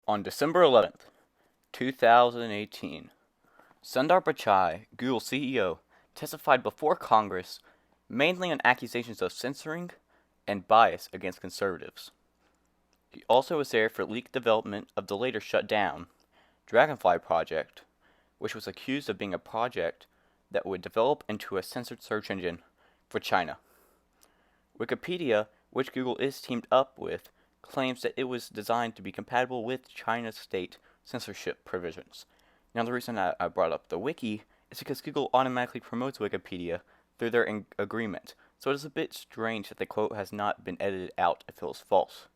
On December 11th, 2018, Sundar Pichai, Google CEO, testified before Congress mainly on accusations of censoring and bias against conservatives. He also was there for leaked development of the later shut down Dragonfly project, which was accused of being a project that would develop into a censored search engine for China. Wikipedia, which Google is teamed up with, claims that it was designed to be compatible with China's state censorship provisions. Now, the reason I brought up the wiki is because Google automatically promotes Wikipedia through their agreement, so it is a bit strange that the quote has not been edited out if it was false.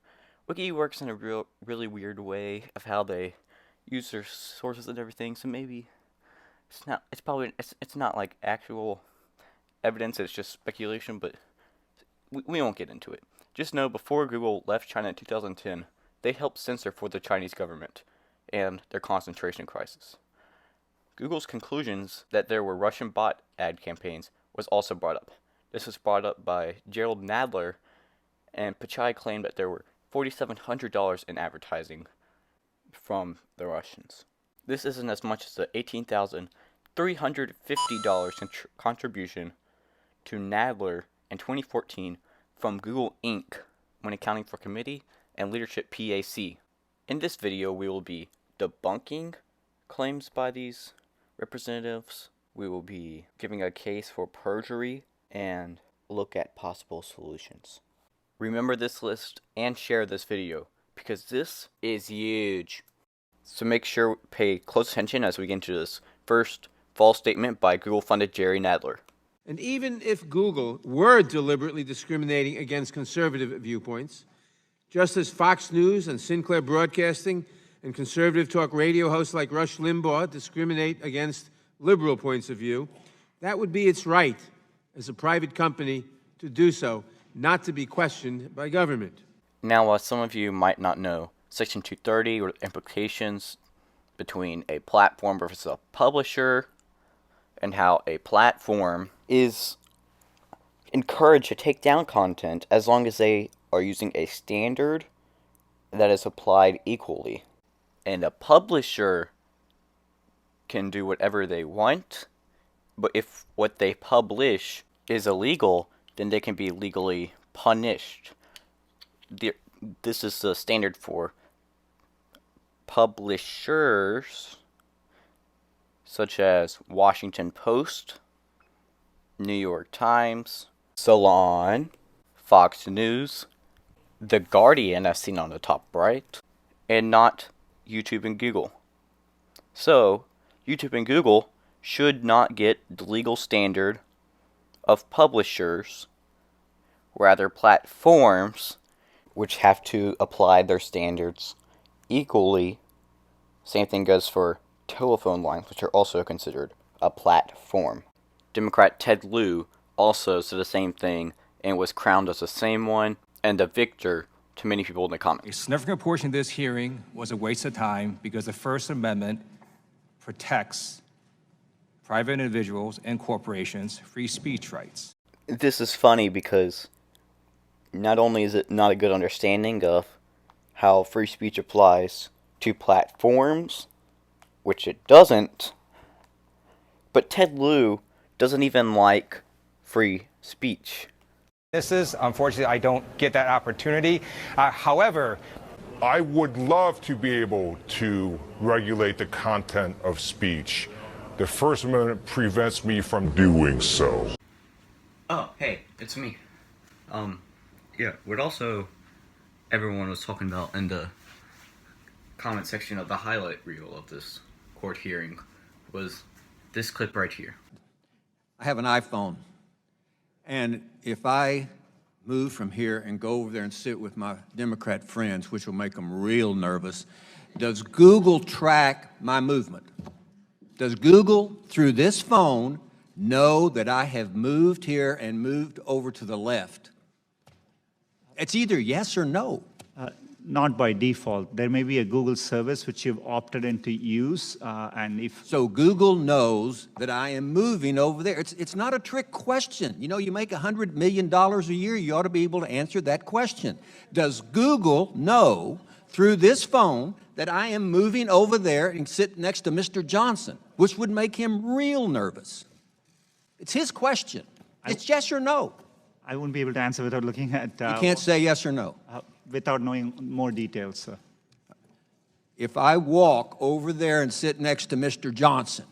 Wiki works in a really weird way of how they use their sources and everything, so maybe it's not like actual evidence, it's just speculation, but we won't get into it. Just know before Google left China in 2010, they helped censor for the Chinese government and their concentration crisis. Google's conclusions that there were Russian bot ad campaigns was also brought up. This was brought up by Gerald Nadler, and Pichai claimed that there were $4,700 in advertising from the Russians. This isn't as much as the $18,350 contribution to Nadler in 2014 from Google Inc. when accounting for committee and leadership PAC. In this video, we will be debunking claims by these representatives. We will be giving a case for perjury and look at possible solutions. Remember this list and share this video because this is huge. So make sure to pay close attention as we get into this first false statement by Google-funded Jerry Nadler. And even if Google were deliberately discriminating against conservative viewpoints, just as Fox News and Sinclair Broadcasting and conservative talk radio hosts like Rush Limbaugh discriminate against liberal points of view, that would be its right as a private company to do so, not to be questioned by government. Now, while some of you might not know, Section 230 or implications between a platform versus a publisher, and how a platform is encouraged to take down content as long as they are using a standard that is applied equally. And a publisher can do whatever they want, but if what they publish is illegal, then they can be legally punished. This is the standard for publishers such as Washington Post, New York Times, Salon, Fox News, The Guardian, as seen on the top right, and not YouTube and Google. So, YouTube and Google should not get the legal standard of publishers, rather platforms, which have to apply their standards equally. Same thing goes for telephone lines, which are also considered a platform. Democrat Ted Lieu also said the same thing and was crowned as the same one and the victor to many people in the comments. A significant portion of this hearing was a waste of time because the First Amendment protects private individuals and corporations' free speech rights. This is funny because not only is it not a good understanding of how free speech applies to platforms, which it doesn't, but Ted Lieu doesn't even like free speech. Unfortunately, I don't get that opportunity. However, I would love to be able to regulate the content of speech. The First Amendment prevents me from doing so. Oh, hey, it's me. What also everyone was talking about in the comment section of the highlight reel of this court hearing was this clip right here. I have an iPhone, and if I move from here and go over there and sit with my Democrat friends, which will make them real nervous, does Google track my movement? Does Google, through this phone, know that I have moved here and moved over to the left? It's either yes or no. Not by default. There may be a Google service which you've opted into use, and if... So Google knows that I am moving over there. It's not a trick question. You know, you make $100 million a year, you ought to be able to answer that question. Does Google know through this phone that I am moving over there and sit next to Mr. Johnson, which would make him real nervous? It's his question. It's yes or no. I won't be able to answer without looking at. You can't say yes or no. Without knowing more details, sir. If I walk over there and sit next to Mr. Johnson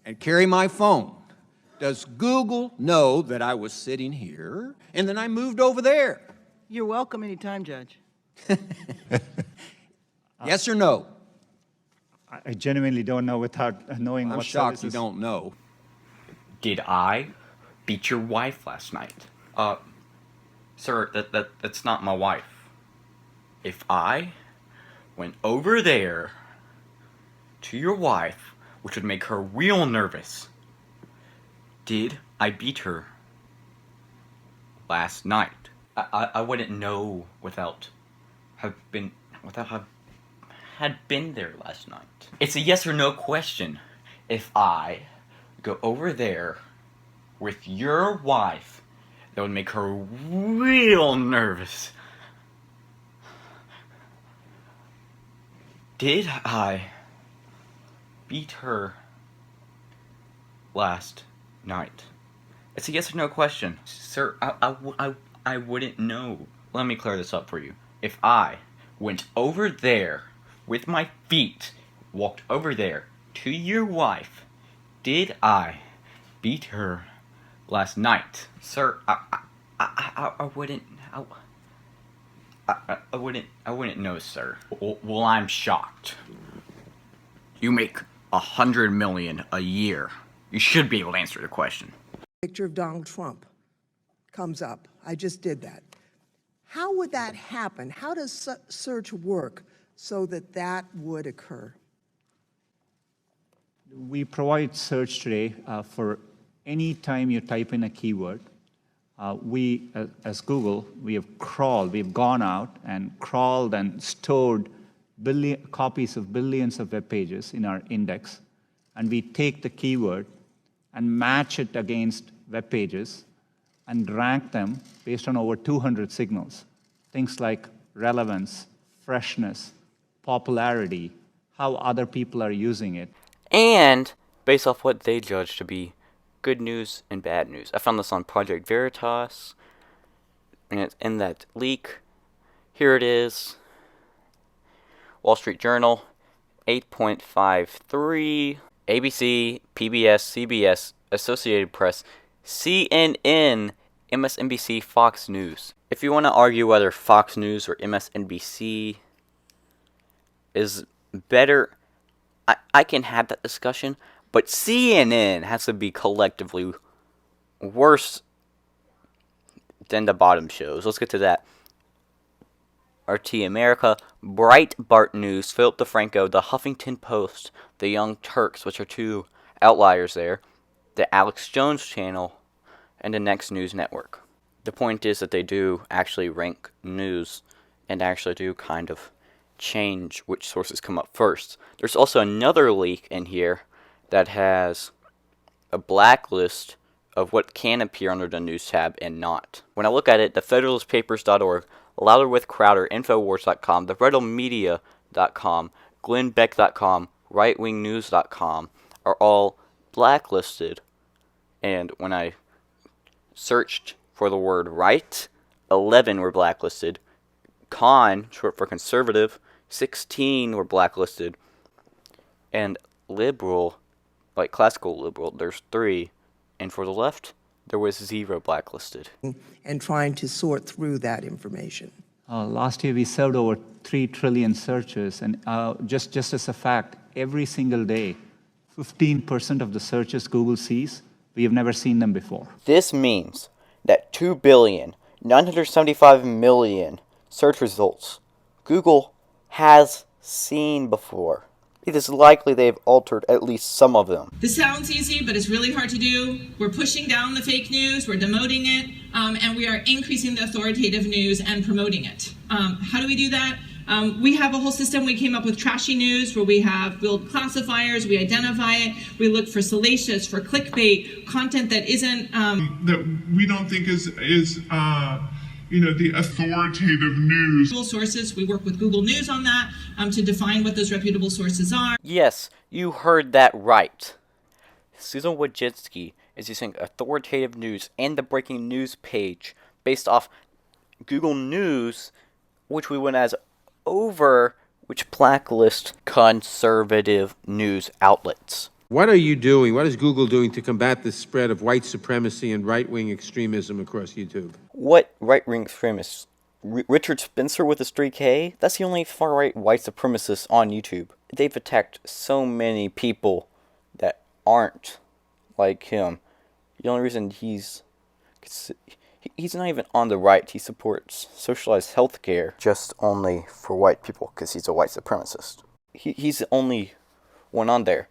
and carry my phone, does Google know that I was sitting here and then I moved over there? You're welcome anytime, Judge. Yes or no? I genuinely don't know without knowing I'm what shocked services. you don't know. Did I beat your wife last night? Sir, that's not my wife. If I went over there to your wife, which would make her real nervous, did I beat her last night? I wouldn't know without had been there last night. It's a yes or no question. If I go over there with your wife, that would make her real nervous. Did I beat her last night? It's a yes or no question. Sir, I wouldn't know. Let me clear this up for you. If I went over there with my feet, walked over there to your wife, did I beat her last night? Sir, I wouldn't. I wouldn't know, sir. Well, I'm shocked. You make $100 million a year. You should be able to answer the question. Picture of Donald Trump comes up. I just did that. How would that happen? How does search work so that that would occur? We provide search today for any time you type in a keyword. We, as Google, we have gone out and crawled and stored copies of billions of web pages in our index, and we take the keyword and match it against web pages and rank them based on over 200 signals. Things like relevance, freshness, popularity, how other people are using it. And based off what they judge to be good news and bad news. I found this on Project Veritas, and it's in that leak. Here it is. Wall Street Journal, 8.53. ABC, PBS, CBS, Associated Press, CNN, MSNBC, Fox News. If you want to argue whether Fox News or MSNBC is better, I can have that discussion, but CNN has to be collectively worse than the bottom shows. Let's get to that. RT America, Breitbart News, Philip DeFranco, The Huffington Post, The Young Turks, which are two outliers there, the Alex Jones channel, and the Next News Network. The point is that they do actually rank news and actually do kind of change which sources come up first. There's also another leak in here that has a blacklist of what can appear under the news tab and not. When I look at it, the federalistpapers.org, Louder with Crowder, Infowars.com, TheRedOmedia.com, GlennBeck.com, RightWingNews.com are all blacklisted. And when I searched for the word right, 11 were blacklisted. Con, short for conservative, 16 were blacklisted. And liberal, like classical liberal, there's 3. And for the left, there was 0 blacklisted. And trying to sort through that information. Last year, we served over 3 trillion searches, and just as a fact, every single day, 15% of the searches Google sees, we have never seen them before. This means that 2,975,000,000 search results Google has seen before. It is likely they've altered at least some of them. This sounds easy, but it's really hard to do. We're pushing down the fake news, we're demoting it, and we are increasing the authoritative news and promoting it. How do we do that? We have a whole system. We came up with trashy news where we have build classifiers, we identify it, we look for salacious, for clickbait, content that isn't... that we don't think is the authoritative news. Sources, we work with Google News on that to define what those reputable sources are. Yes, you heard that right. Susan Wojcicki is using authoritative news and the breaking news page based off Google News, which we went as over, which blacklist conservative news outlets. What are you doing? What is Google doing to combat the spread of white supremacy and right-wing extremism across YouTube? What right-wing extremists? Richard Spencer with a streak K? That's the only far-right white supremacist on YouTube. They've attacked so many people that aren't like him. The only reason he's not even on the right. He supports socialized healthcare just only for white people because he's a white supremacist. He's the only one on there.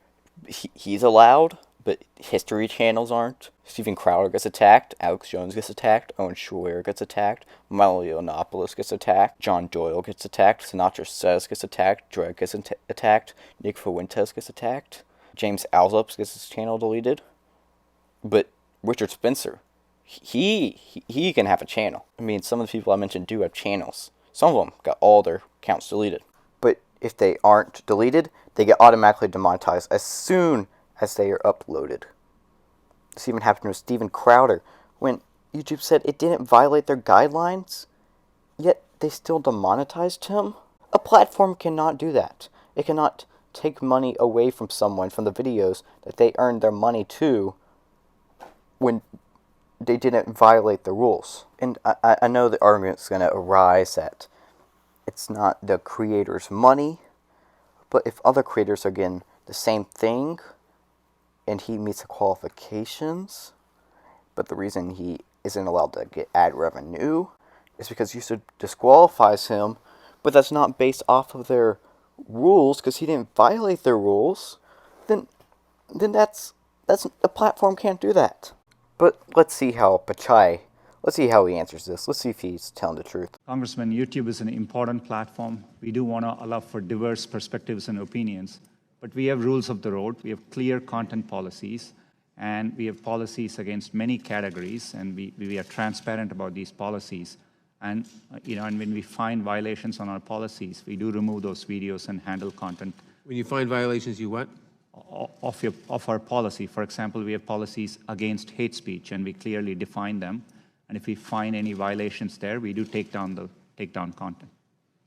He's allowed, but history channels aren't. Steven Crowder gets attacked, Alex Jones gets attacked, Owen Schroyer gets attacked, Milo Yiannopoulos gets attacked, John Doyle gets attacked, Sinatra Says gets attacked, Drake gets attacked, Nick Fuentes gets attacked, James Alsop gets his channel deleted. But Richard Spencer, he can have a channel. I mean, some of the people I mentioned do have channels. Some of them got all their accounts deleted. But if they aren't deleted, they get automatically demonetized as soon as they are uploaded. This even happened with Steven Crowder when YouTube said it didn't violate their guidelines, yet they still demonetized him. A platform cannot do that. It cannot take money away from someone from the videos that they earned their money to when they didn't violate the rules. And I know the argument's going to arise that it's not the creator's money, but if other creators are getting the same thing and he meets the qualifications, but the reason he isn't allowed to get ad revenue is because YouTube disqualifies him, but that's not based off of their rules because he didn't violate their rules, then that's the platform can't do that. But let's see how he answers this. Let's see if he's telling the truth. Congressman, YouTube is an important platform. We do want to allow for diverse perspectives and opinions, but we have rules of the road. We have clear content policies, and we have policies against many categories, and we are transparent about these policies. And and when we find violations on our policies, we do remove those videos and handle content. When you find violations, you what? Of our policy. For example, we have policies against hate speech, and we clearly define them. And if we find any violations there, we do take down content.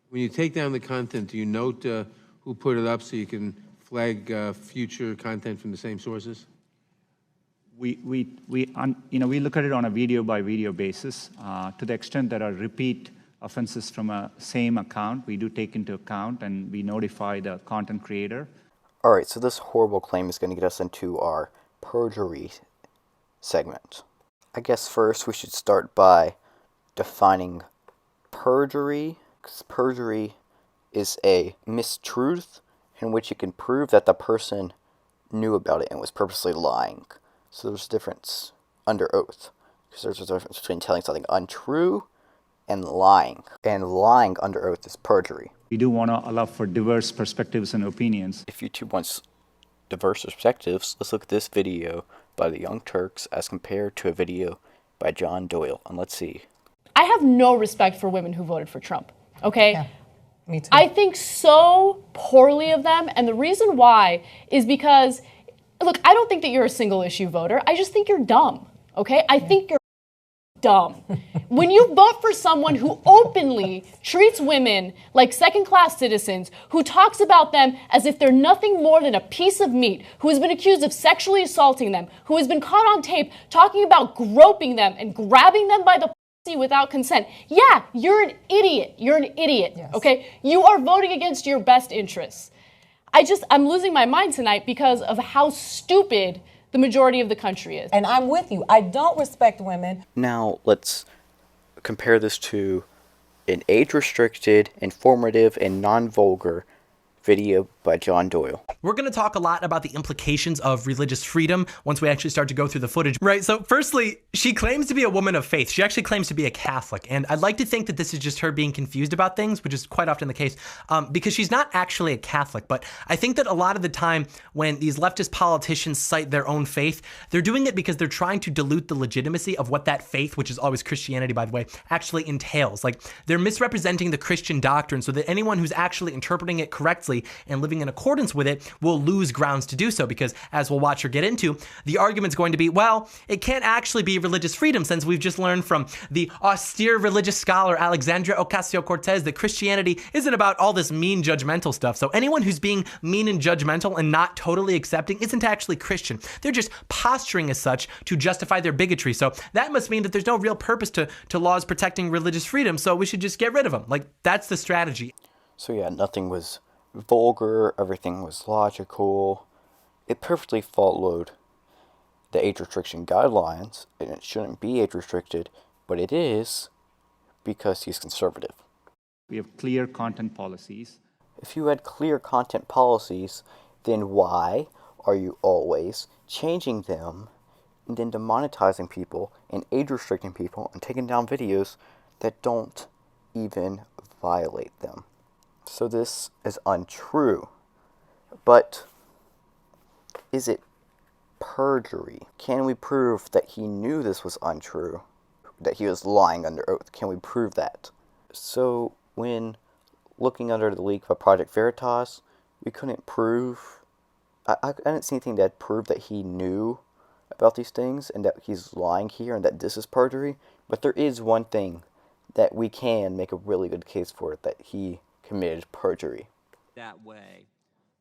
When you take down the content, do you note who put it up so you can flag future content from the same sources? We look at it on a video by video basis. To the extent there are repeat offenses from a same account, we do take into account and we notify the content creator. Alright, so this horrible claim is going to get us into our perjury segment. I guess first we should start by defining perjury, because perjury is a mistruth in which you can prove that the person knew about it and was purposely lying. So there's a difference under oath, because there's a difference between telling something untrue and lying. And lying under oath is perjury. We do want to allow for diverse perspectives and opinions. If YouTube wants diverse perspectives, let's look at this video by the Young Turks as compared to a video by John Doyle. And let's see. I have no respect for women who voted for Trump, okay? Yeah, me too. I think so poorly of them, and the reason why is because, look, I don't think that you're a single issue voter. I just think you're dumb, okay? I think you're dumb. When you vote for someone who openly treats women like second-class citizens, who talks about them as if they're nothing more than a piece of meat, who has been accused of sexually assaulting them, who has been caught on tape talking about groping them and grabbing them by the pussy without consent, yeah, you're an idiot. You're an idiot, yes. Okay? You are voting against your best interests. I'm losing my mind tonight because of how stupid the majority of the country is. And I'm with you. I don't respect women. Now, let's compare this to an age-restricted, informative, and non-vulgar video by John Doyle. We're going to talk a lot about the implications of religious freedom once we actually start to go through the footage. Right, so firstly, she claims to be a woman of faith. She actually claims to be a Catholic, and I'd like to think that this is just her being confused about things, which is quite often the case, because she's not actually a Catholic. But I think that a lot of the time when these leftist politicians cite their own faith, they're doing it because they're trying to dilute the legitimacy of what that faith, which is always Christianity, by the way, actually entails. Like, they're misrepresenting the Christian doctrine so that anyone who's actually interpreting it correctly and living in accordance with it will lose grounds to do so, because as we'll watch her get into, the argument's going to be, well, it can't actually be religious freedom since we've just learned from the austere religious scholar Alexandria Ocasio-Cortez that Christianity isn't about all this mean judgmental stuff. So anyone who's being mean and judgmental and not totally accepting isn't actually Christian. They're just posturing as such to justify their bigotry. So that must mean that there's no real purpose to laws protecting religious freedom, so we should just get rid of them. Like, that's the strategy. So yeah, nothing was vulgar, everything was logical. It perfectly followed the age restriction guidelines, and it shouldn't be age restricted, but it is because he's conservative. We have clear content policies. If you had clear content policies, then why are you always changing them and then demonetizing people and age restricting people and taking down videos that don't even violate them? So this is untrue. But is it perjury? Can we prove that he knew this was untrue? That he was lying under oath? Can we prove that? So when looking under the leak by Project Veritas, we couldn't prove, I didn't see anything that proved that he knew about these things and that he's lying here and that this is perjury. But there is one thing that we can make a really good case for, that he committed perjury. That way.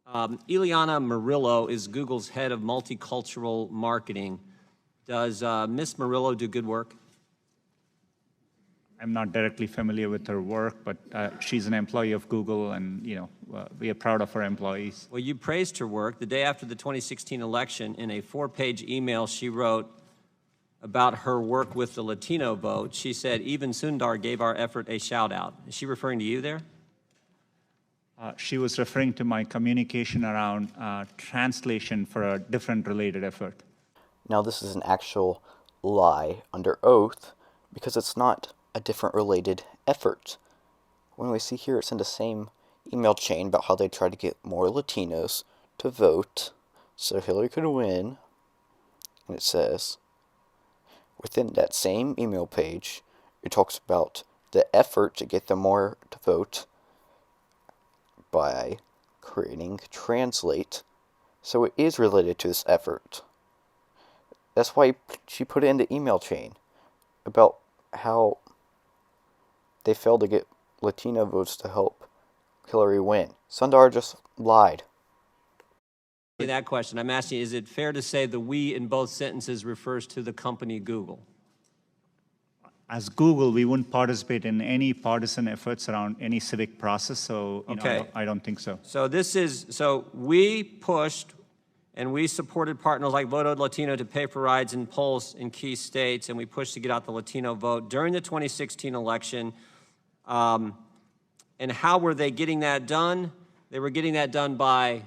Ileana Murillo is Google's head of multicultural marketing. Does Ms. Murillo do good work? I'm not directly familiar with her work, but she's an employee of Google, and we are proud of our employees. Well, you praised her work. The day after the 2016 election, in a 4-page email she wrote about her work with the Latino vote, she said, "Even Sundar gave our effort a shout-out." Is she referring to you there? She was referring to my communication around translation for a different related effort. Now this is an actual lie under oath because it's not a different related effort. When we see here, it's in the same email chain about how they tried to get more Latinos to vote so Hillary could win. And it says, within that same email page, it talks about the effort to get them more to vote by creating Translate. So it is related to this effort. That's why she put it in the email chain about how they failed to get Latino votes to help Hillary win. Sundar just lied. That question, I'm asking, is it fair to say the "we" in both sentences refers to the company Google? As Google, we wouldn't participate in any partisan efforts around any civic process, so I don't think so. So we pushed and we supported partners like Voto Latino to pay for rides in polls in key states, and we pushed to get out the Latino vote during the 2016 election. And how were they getting that done? They were getting that done by,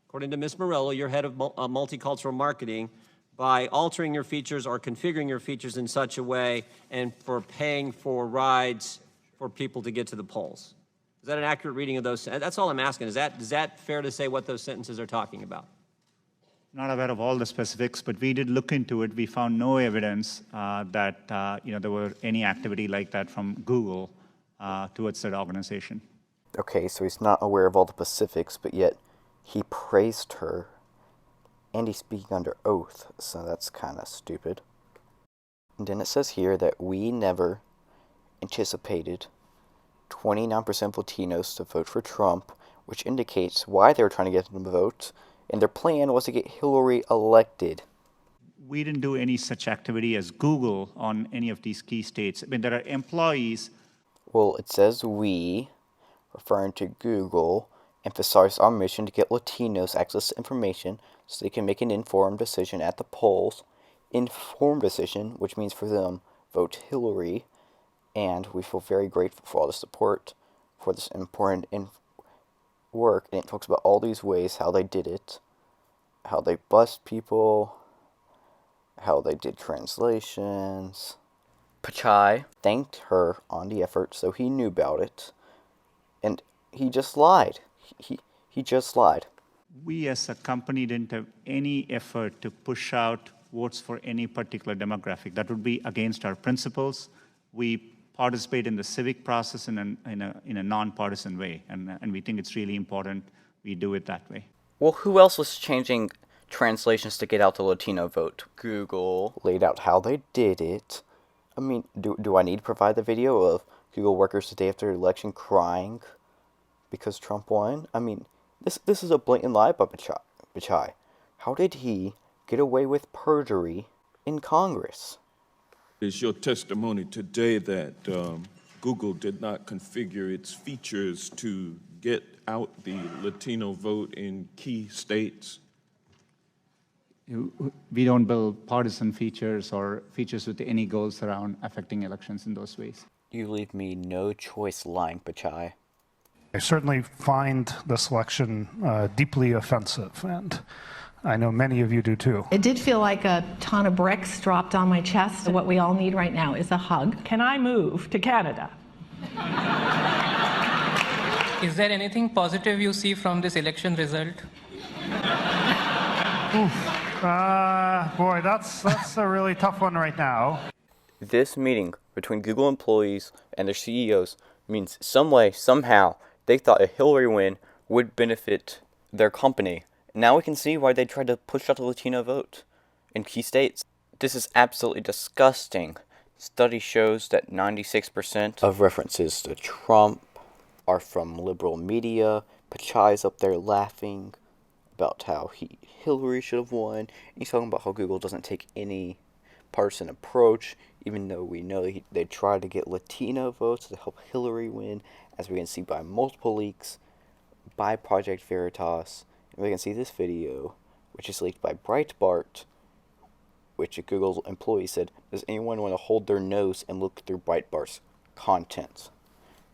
according to Ms. Murillo, your head of multicultural marketing, by altering your features or configuring your features in such a way and for paying for rides for people to get to the polls. Is that an accurate reading of those? That's all I'm asking. Is that fair to say what those sentences are talking about? Not aware of all the specifics, but we did look into it. We found no evidence that there were any activity like that from Google towards that organization. Okay, so he's not aware of all the specifics, but yet he praised her. And he's speaking under oath, so that's kind of stupid. And then it says here that we never anticipated 29% of Latinos to vote for Trump, which indicates why they were trying to get them to vote, and their plan was to get Hillary elected. We didn't do any such activity as Google on any of these key states. I mean, there are employees. Well, it says we, referring to Google, emphasize our mission to get Latinos access to information so they can make an informed decision at the polls. Informed decision, which means for them, vote Hillary. And we feel very grateful for all the support for this important work, and it talks about all these ways how they did it, how they bust people, how they did translations. Pichai thanked her on the effort, so he knew about it, and he just lied. He just lied. We as a company didn't have any effort to push out votes for any particular demographic. That would be against our principles. We participate in the civic process in a nonpartisan way, and we think it's really important we do it that way. Well, who else was changing translations to get out the Latino vote? Google laid out how they did it. I mean, do I need to provide the video of Google workers the day after the election crying because Trump won? I mean, this is a blatant lie by Pichai. How did he get away with perjury in Congress? Is your testimony today that Google did not configure its features to get out the Latino vote in key states? We don't build partisan features or features with any goals around affecting elections in those ways. You leave me no choice lying, Pichai. I certainly find this election deeply offensive, and I know many of you do too. It did feel like a ton of bricks dropped on my chest. What we all need right now is a hug. Can I move to Canada? Is there anything positive you see from this election result? Boy, that's a really tough one right now. This meeting between Google employees and their CEOs means some way, somehow, they thought a Hillary win would benefit their company. Now we can see why they tried to push out the Latino vote in key states. This is absolutely disgusting. Study shows that 96% of references to Trump are from liberal media. Pichai's up there laughing about how Hillary should have won. He's talking about how Google doesn't take any partisan approach, even though we know they tried to get Latino votes to help Hillary win, as we can see by multiple leaks, by Project Veritas. And we can see this video, which is leaked by Breitbart, which a Google employee said, does anyone want to hold their nose and look through Breitbart's content?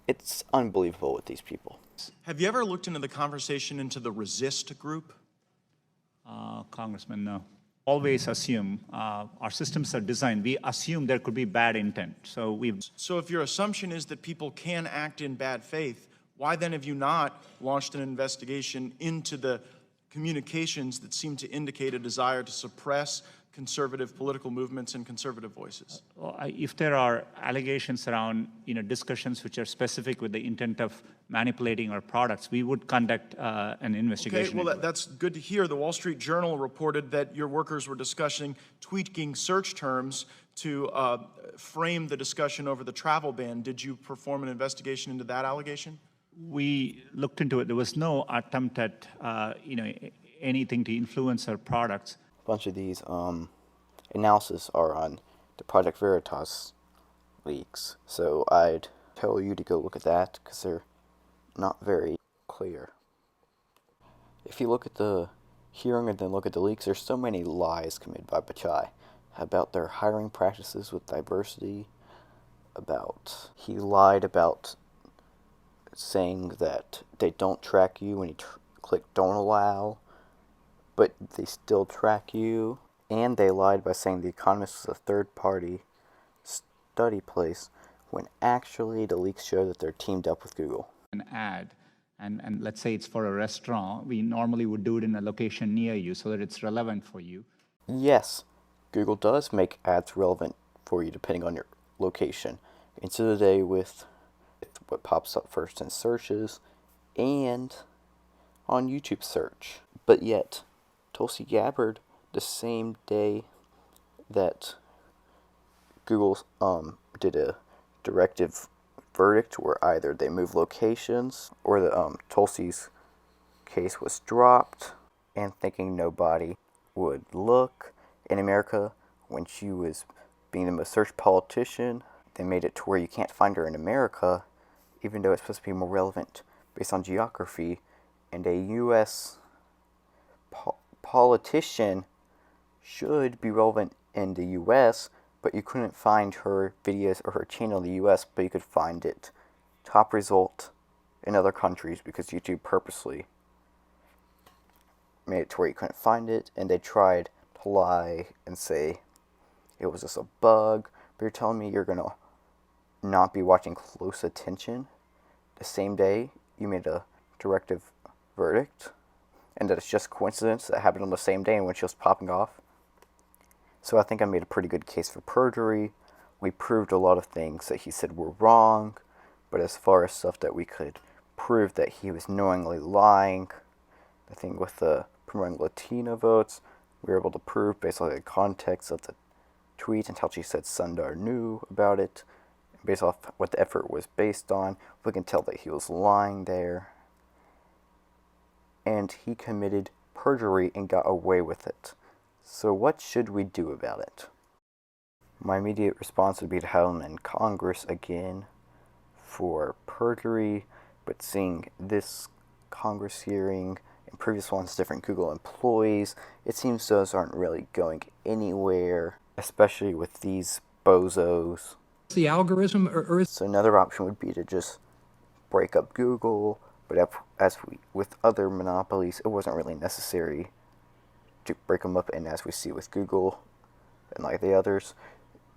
It's unbelievable with these people. Have you ever looked into the conversation into the resist group? Congressman, no. Always assume our systems are designed. We assume there could be bad intent. So if your assumption is that people can act in bad faith, why then have you not launched an investigation into the communications that seem to indicate a desire to suppress conservative political movements and conservative voices? If there are allegations around discussions which are specific with the intent of manipulating our products, we would conduct an investigation. Okay, well, that's good to hear. The Wall Street Journal reported that your workers were discussing tweaking search terms to frame the discussion over the travel ban. Did you perform an investigation into that allegation? We looked into it. There was no attempt at anything to influence our products. A bunch of these analysis are on the Project Veritas leaks, so I'd tell you to go look at that because they're not very clear. If you look at the hearing and then look at the leaks, there's so many lies committed by Pichai about their hiring practices with diversity, he lied about saying that they don't track you when you click don't allow, but they still track you. And they lied by saying The Economist was a third-party study place when actually the leaks show that they're teamed up with Google. An ad, and let's say it's for a restaurant, we normally would do it in a location near you so that it's relevant for you. Yes, Google does make ads relevant for you depending on your location. Into the day with what pops up first in searches and on YouTube search. But yet, Tulsi Gabbard, the same day that Google did a directive verdict where either they moved locations or the Tulsi's case was dropped, and thinking nobody would look in America when she was being the most searched politician, they made it to where you can't find her in America, even though it's supposed to be more relevant based on geography, and a U.S. politician should be relevant in the U.S., but you couldn't find her videos or her channel in the U.S., but you could find it top result in other countries because YouTube purposely made it to where you couldn't find it, and they tried to lie and say it was just a bug, but you're telling me you're gonna not be watching close attention the same day you made a directive verdict, and that it's just coincidence that happened on the same day in which it was popping off. So I think I made a pretty good case for perjury. We proved a lot of things that he said were wrong, but as far as stuff that we could prove that he was knowingly lying, the thing with the promoting Latino votes, we were able to prove based on the context of the tweet and how she said Sundar knew about it. Based off what the effort was based on, we can tell that he was lying there. And he committed perjury and got away with it. So what should we do about it? My immediate response would be to have him in Congress again for perjury, but seeing this Congress hearing and previous ones, different Google employees, it seems those aren't really going anywhere, especially with these bozos. The algorithm or So another option would be to just break up Google, but with other monopolies, it wasn't really necessary to break them up, and as we see with Google and like the others,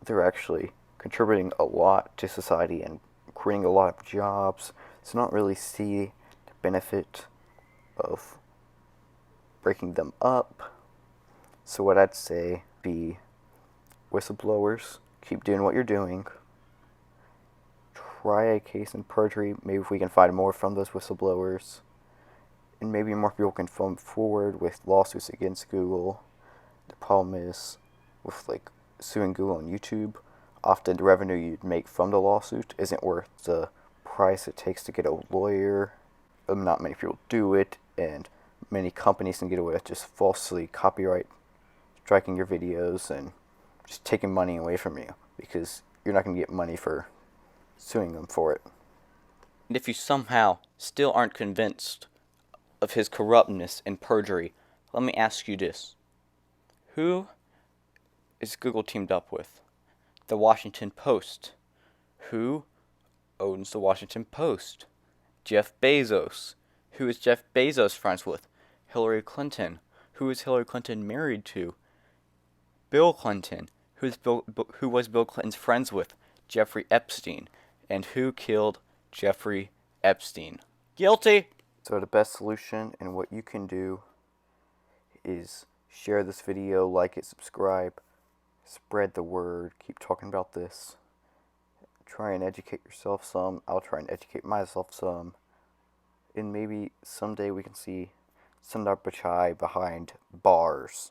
they're actually contributing a lot to society and creating a lot of jobs, so I don't really see the benefit of breaking them up. So what I'd say be whistleblowers, keep doing what you're doing. Try a case in perjury, maybe if we can find more from those whistleblowers, and maybe more people can come forward with lawsuits against Google. The problem is, with like suing Google and YouTube, often the revenue you'd make from the lawsuit isn't worth the price it takes to get a lawyer. Not many people do it, and many companies can get away with just falsely copyright striking your videos and just taking money away from you, because you're not going to get money for suing them for it. And if you somehow still aren't convinced of his corruptness and perjury, let me ask you this. Who is Google teamed up with? The Washington Post. Who owns the Washington Post? Jeff Bezos. Who is Jeff Bezos friends with? Hillary Clinton. Who is Hillary Clinton married to? Bill Clinton. Who was Bill Clinton's friends with? Jeffrey Epstein. And who killed Jeffrey Epstein? Guilty! So the best solution and what you can do is share this video, like it, subscribe, spread the word, keep talking about this. Try and educate yourself some. I'll try and educate myself some. And maybe someday we can see Sundar Pichai behind bars.